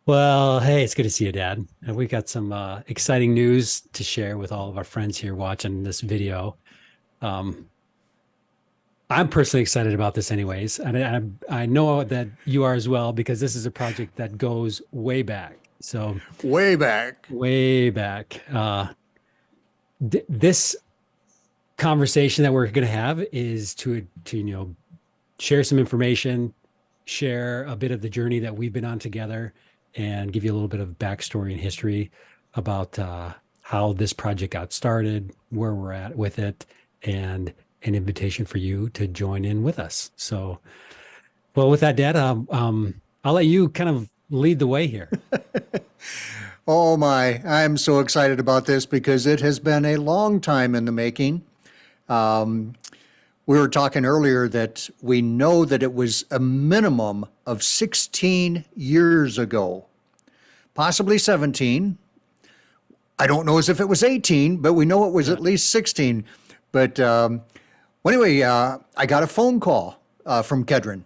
Well, hey, it's good to see you, Dad. And we got some exciting news to share with all of our friends here watching this video. Um, I'm personally excited about this, anyways, and I know that you are as well because this is a project that goes way back. So Way back. way back. This conversation that we're going to have is to share some information, share a bit of the journey that we've been on together, and give you a little bit of backstory and history about how this project got started, where we're at with it, and an invitation for you to join in with us. So, well, with that, Dad, I'll let you kind of lead the way here. Oh my, I'm so excited about this because it has been a long time in the making. Um, we were talking earlier that we know that it was a minimum of 16 years ago, possibly 17. I don't know as if it was 18, but we know it was Yeah. at least 16. But well, anyway, I got a phone call from Kedron.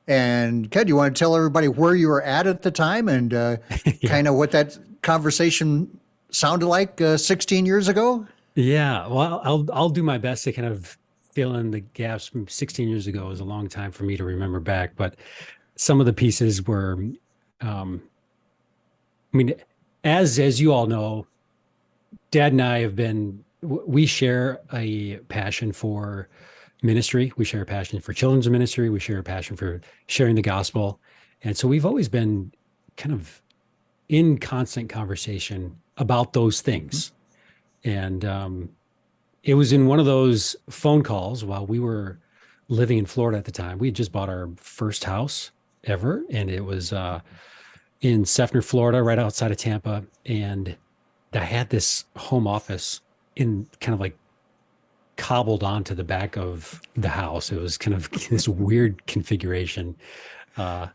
And Ked, you want to tell everybody where you were at the time and Yeah. kind of what that conversation sounded like 16 years ago? Yeah. Well, I'll do my best to kind of fill in the gaps. From 16 years ago is a long time for me to remember back, but some of the pieces were, um, I mean, as you all know, Dad and I have been, we share a passion for ministry. We share a passion for children's ministry. We share a passion for sharing the gospel. And so we've always been kind of in constant conversation about those things. And it was in one of those phone calls while we were living in Florida at the time. We had just bought our first house ever, and it was in Sefner, Florida, right outside of Tampa. And I had this home office in kind of like cobbled onto the back of the house. It was kind of this weird configuration uh,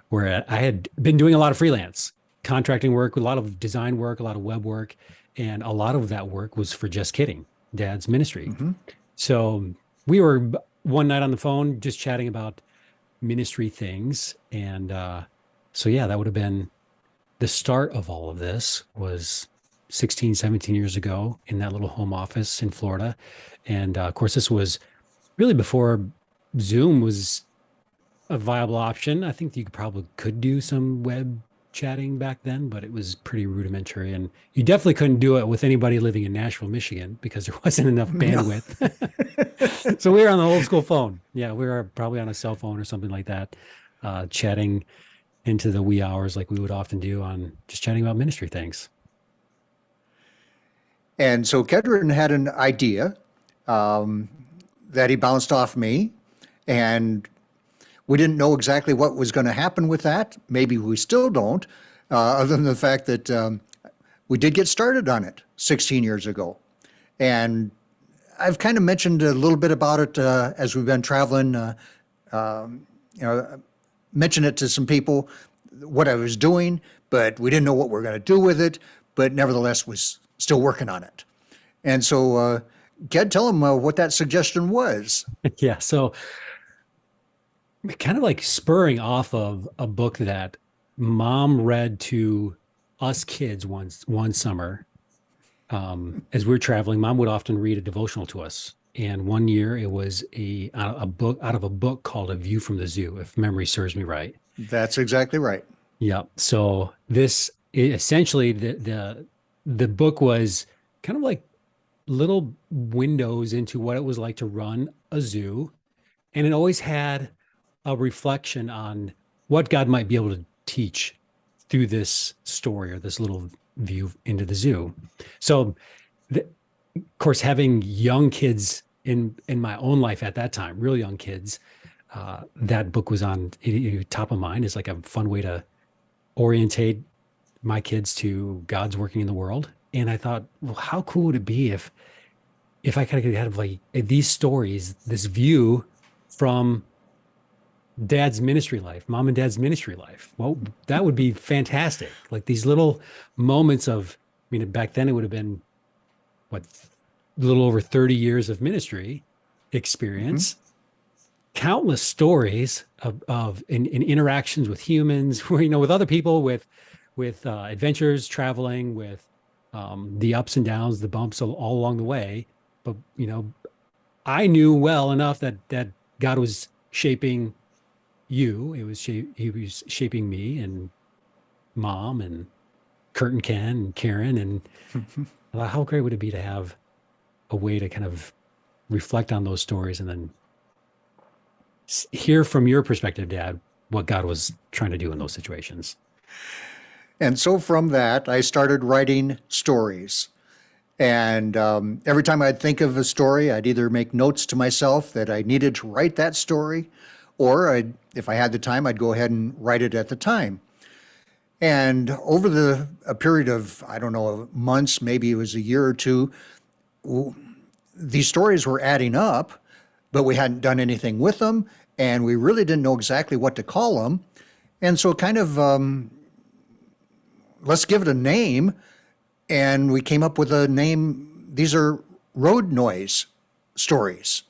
where I had been doing a lot of freelance contracting work, a lot of design work, a lot of web work, and a lot of that work was for Just Kidding, Dad's ministry. Mm-hmm. So we were one night on the phone just chatting about ministry things, and so yeah, that would have been the start of all of this was 16, 17 years ago in that little home office in Florida. And of course, this was really before Zoom was a viable option. I think you probably could do some web chatting back then, but it was pretty rudimentary. And you definitely couldn't do it with anybody living in Nashville, Michigan, because there wasn't enough No. bandwidth. So we were on the old school phone. Yeah, we were probably on a cell phone or something like that, chatting into the wee hours like we would often do on just chatting about ministry things. And so Kedron had an idea um, that he bounced off me, and we didn't know exactly what was going to happen with that. Maybe we still don't, other than the fact that we did get started on it 16 years ago. And I've kind of mentioned a little bit about it as we've been traveling. You know, mentioned it to some people what I was doing, but we didn't know what we were going to do with it. But nevertheless, was still working on it. And so, Ged, tell them what that suggestion was. Yeah. So kind of like spurring off of a book that mom read to us kids one summer as we were traveling. Mom would often read a devotional to us, and one year it was a book out of a book called A View from the Zoo, if memory serves me right. That's exactly right. Yeah. So this essentially the book was kind of like little windows into what it was like to run a zoo, and it always had a reflection on what God might be able to teach through this story or this little view into the zoo. So, of course, having young kids in my own life at that time, real young kids, that book was on top of mind. Is like a fun way to orientate my kids to God's working in the world. And I thought, well, how cool would it be if I could have like these stories, this view from dad's ministry life, mom and dad's ministry life. Well, that would be fantastic. Like these little moments of, I mean, back then it would have been what, a little over 30 years of ministry Mm-hmm. experience, countless stories of in interactions with humans, with other people, with with adventures, traveling, with the ups and downs, the bumps all along the way. But I knew well enough that God was shaping you. He was shaping me and Mom and Kurt and Ken and Karen. And I thought, how great would it be to have a way to kind of reflect on those stories and then hear from your perspective, Dad, what God was trying to do in those situations. And so from that, I started writing stories. And every time I'd think of a story, I'd either make notes to myself that I needed to write that story, or if I had the time, I'd go ahead and write it at the time. And over a period of, I don't know, months, maybe it was a year or two, these stories were adding up, but we hadn't done anything with them, and we really didn't know exactly what to call them. And so kind of, let's give it a name. And we came up with a name. These are road noise stories.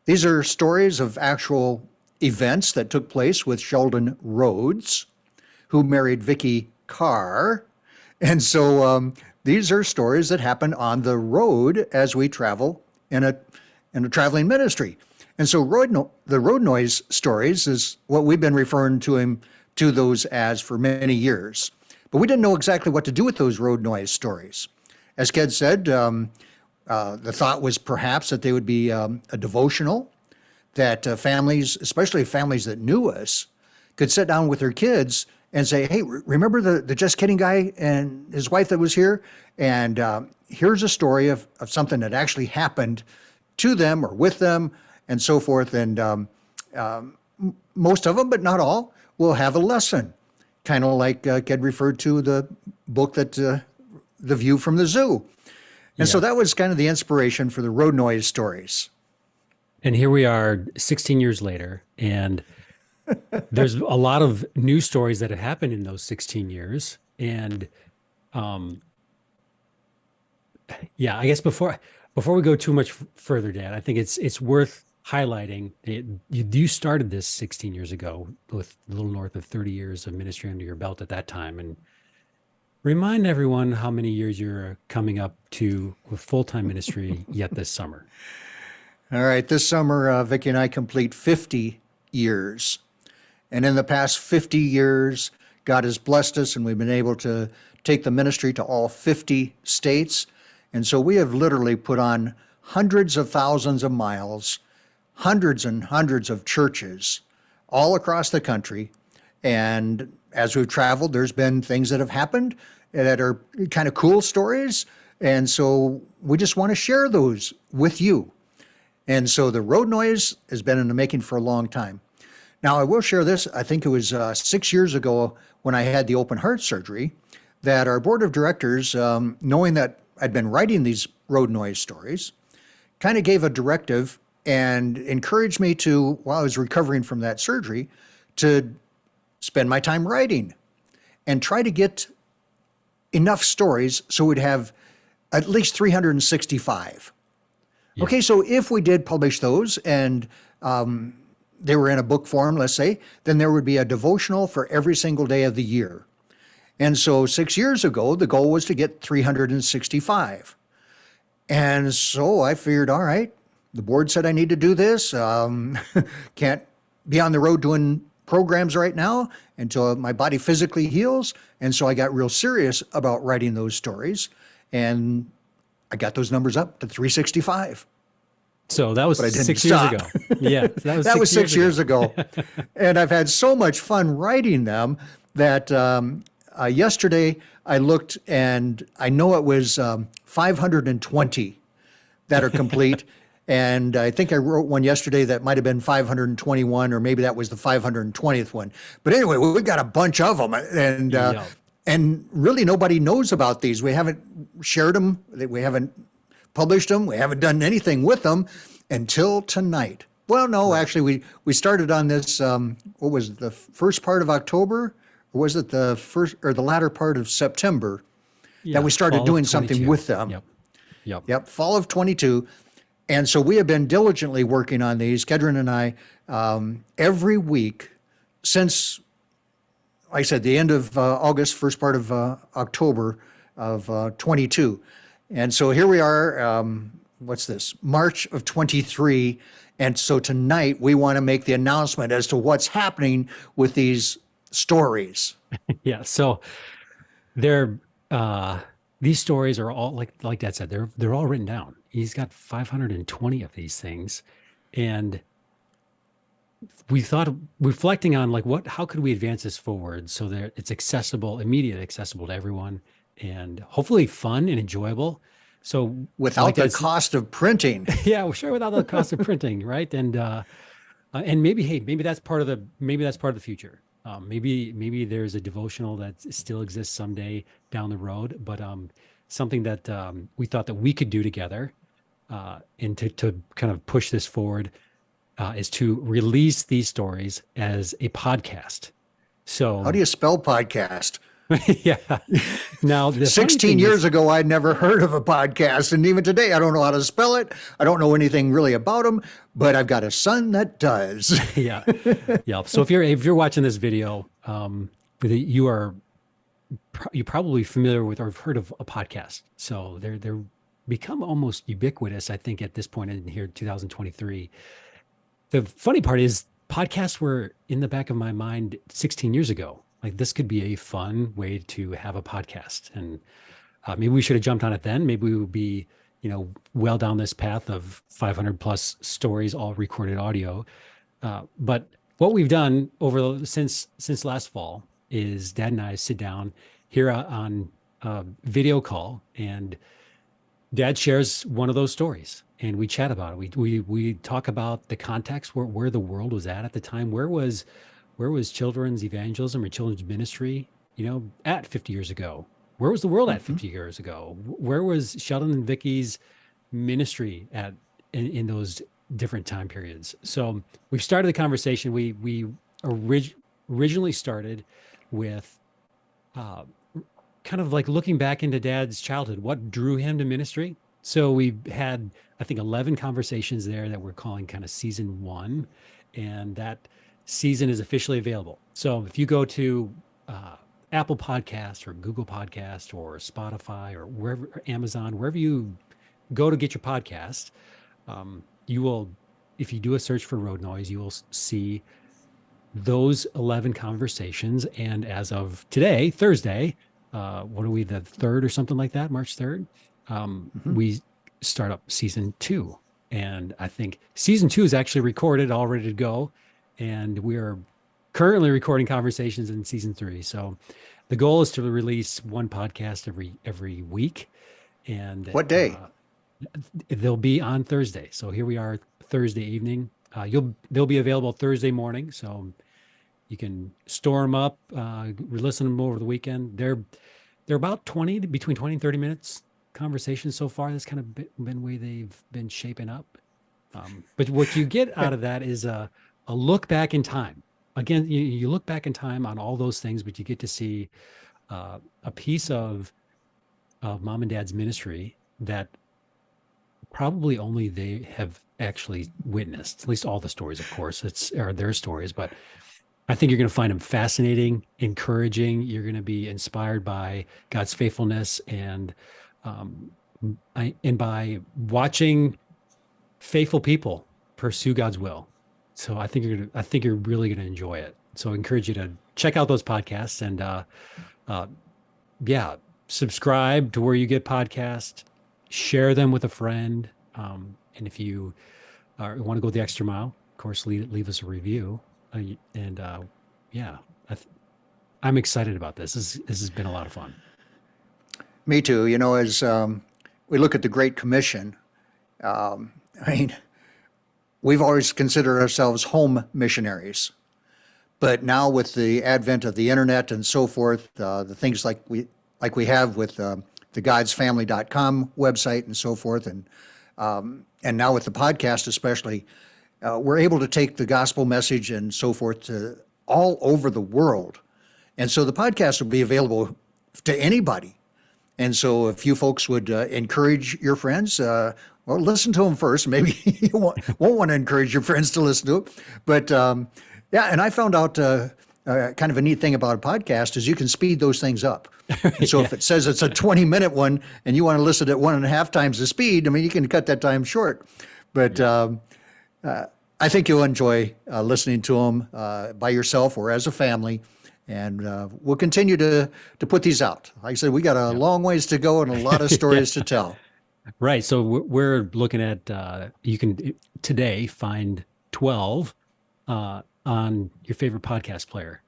These are stories of actual events that took place with Sheldon Rhodes, who married Vicky Carr. And so these are stories that happen on the road as we travel in a traveling ministry. And so the road noise stories is what we've been referring to those as for many years. But we didn't know exactly what to do with those road noise stories. As Ked said, the thought was perhaps that they would be a devotional, that families, especially families that knew us, could sit down with their kids and say, hey, remember the Just Kidding guy and his wife that was here? And here's a story of something that actually happened to them or with them and so forth. And most of them, but not all, will have a lesson. Kind of like Ked referred to the book that The View from the Zoo. And so that was kind of the inspiration for the road noise stories. And here we are 16 years later, and there's a lot of news stories that have happened in those 16 years. And I guess before we go too much further, Dad, I think it's worth highlighting you started this 16 years ago with a little north of 30 years of ministry under your belt at that time, and remind everyone how many years you're coming up to with full-time ministry yet this summer. All right, this summer Vicki and I complete 50 years, and in the past 50 years God has blessed us and we've been able to take the ministry to all 50 states. And so we have literally put on hundreds of thousands of miles, hundreds and hundreds of churches all across the country. And as we've traveled, there's been things that have happened that are kind of cool stories. And so we just want to share those with you. And so the road noise has been in the making for a long time. Now, I will share this. I think it was 6 years ago when I had the open heart surgery that our board of directors, knowing that I'd been writing these road noise stories, kind of gave a directive and encouraged me to, while I was recovering from that surgery, to spend my time writing and try to get enough stories so we'd have at least 365. Yeah. Okay, so if we did publish those and they were in a book form, let's say, then there would be a devotional for every single day of the year. And so 6 years ago, the goal was to get 365. And so I figured, all right, the board said I need to do this. Can't be on the road doing programs right now until my body physically heals. And so I got real serious about writing those stories. And I got those numbers up to 365. So that was 6 years ago. Yeah, that was 6 years ago. And I've had so much fun writing them that yesterday I looked and I know it was 520 that are complete. And I think I wrote one yesterday that might have been 521, or maybe that was the 520th one. But anyway, we've got a bunch of them. And really nobody knows about these. We haven't shared them. We haven't published them. We haven't done anything with them until tonight. Well, no, actually, we started on this, what was it, the first part of October? Or was it the first or the latter part of September that we started doing something with them? Yep, fall of 22. And so we have been diligently working on these, Kedron and I, every week since, like I said, the end of August, first part of October of 22. And so here we are, what's this, March of 23. And so tonight we want to make the announcement as to what's happening with these stories. Yeah. So they're these stories are all like Dad said, they're all written down. He's got 520 of these things. And we thought, reflecting on like how could we advance this forward so that it's accessible, immediately accessible to everyone, and hopefully fun and enjoyable. So Without the cost of printing. yeah, well, sure, without the cost of printing, right? And maybe, hey, maybe that's part of the future. Maybe there's a devotional that still exists someday down the road, but something that we thought that we could do together, and to kind of push this forward, is to release these stories as a podcast. So how do you spell podcast? yeah. Now, the 16 years ago, I'd never heard of a podcast. And even today, I don't know how to spell it. I don't know anything really about them, but I've got a son that does. Yeah. Yeah. So if you're watching this video, you're probably familiar with or have heard of a podcast. So they're become almost ubiquitous, I think, at this point in here, 2023. The funny part is podcasts were in the back of my mind 16 years ago. Like, this could be a fun way to have a podcast. And maybe we should have jumped on it then. Maybe we would be, well down this path of 500 plus stories, all recorded audio. But what we've done since last fall is Dad and I sit down here on a video call, and Dad shares one of those stories and we chat about it. We talk about the context, where the world was at the time. Where was children's evangelism or children's ministry, at 50 years ago? Where was the world at 50 years ago? Where was Sheldon and Vicky's ministry at in those different time periods? So we've started the conversation. We originally started with kind of like looking back into Dad's childhood, what drew him to ministry. So we had, I think, 11 conversations there that we're calling kind of season 1, and that season is officially available. So if you go to Apple Podcasts or Google Podcasts or Spotify or wherever, or Amazon, wherever you go to get your podcast, you will, if you do a search for Road Noise, you will see those 11 conversations. And as of today, Thursday, what are we, the 3rd or something like that, March 3rd, we start up season 2. And I think season 2 is actually recorded, all ready to go. And we are currently recording conversations in season 3. So the goal is to release one podcast every week. And what day? They'll be on Thursday. So here we are, Thursday evening. They'll be available Thursday morning. So you can store them up, listen to them over the weekend. They're about between 20 and 30 minutes conversations so far. That's kind of been the way they've been shaping up. But what you get out of that is a look back in time. Again, you look back in time on all those things, but you get to see a piece of Mom and Dad's ministry that probably only they have actually witnessed. At least all the stories, of course, are their stories, but I think you're going to find them fascinating, encouraging. You're going to be inspired by God's faithfulness, and by watching faithful people pursue God's will. So I think you're really going to enjoy it. So I encourage you to check out those podcasts and subscribe to where you get podcasts, share them with a friend. And if you want to go the extra mile, of course, leave us a review. I'm excited about this. This has been a lot of fun. Me too. As we look at the Great Commission, we've always considered ourselves home missionaries. But now with the advent of the internet and so forth, the things like we have with the godsfamily.com website and so forth, and now with the podcast especially, we're able to take the gospel message and so forth to all over the world. And so the podcast will be available to anybody. And so if you folks would encourage your friends, listen to them first. Maybe you won't want to encourage your friends to listen to it. But and I found out kind of a neat thing about a podcast is you can speed those things up. And so Yeah. if it says it's a 20-minute one and you want to listen at 1.5 times the speed, I mean, you can cut that time short. But I think you'll enjoy listening to them by yourself or as a family. And we'll continue to put these out. Like I said, we got a long ways to go and a lot of stories to tell. Right. So we're looking at you can today find 12 on your favorite podcast player.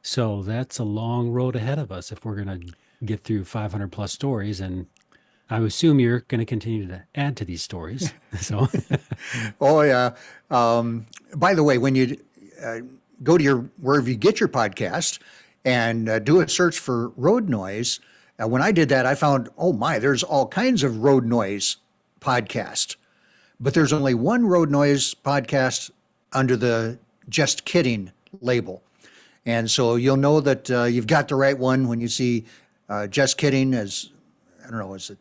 So that's a long road ahead of us if we're going to get through 500 plus stories. And I assume you're going to continue to add to these stories. So, Oh, yeah. By the way, when you go to wherever you get your podcast and do a search for road noise, when I did that, I found, oh my, there's all kinds of road noise podcast, but there's only one road noise podcast under the Just Kidding label. And so you'll know that you've got the right one when you see Just Kidding as, I don't know, is it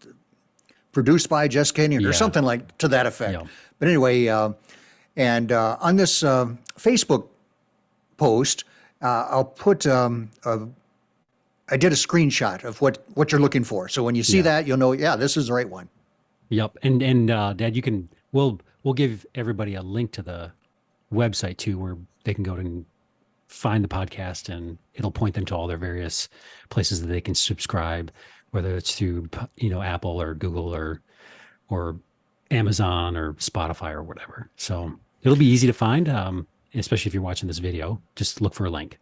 produced by Just Kidding or Yeah. something like to that effect. Yeah. But anyway, and on this Facebook post, I'll put I did a screenshot of what you're looking for. So when you see Yeah. that, you'll know, yeah, this is the right one. yep. And Dad, you can we'll give everybody a link to the website too, where they can go and find the podcast, and it'll point them to all their various places that they can subscribe, whether it's through Apple or Google or Amazon or Spotify or whatever. So it'll be easy to find, especially if you're watching this video. Just look for a link.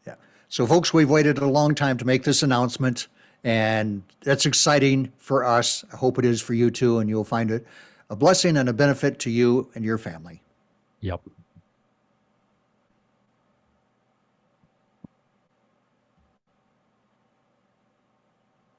Yeah. So folks, we've waited a long time to make this announcement, and that's exciting for us. I hope it is for you too, and you'll find it a blessing and a benefit to you and your family. Yep.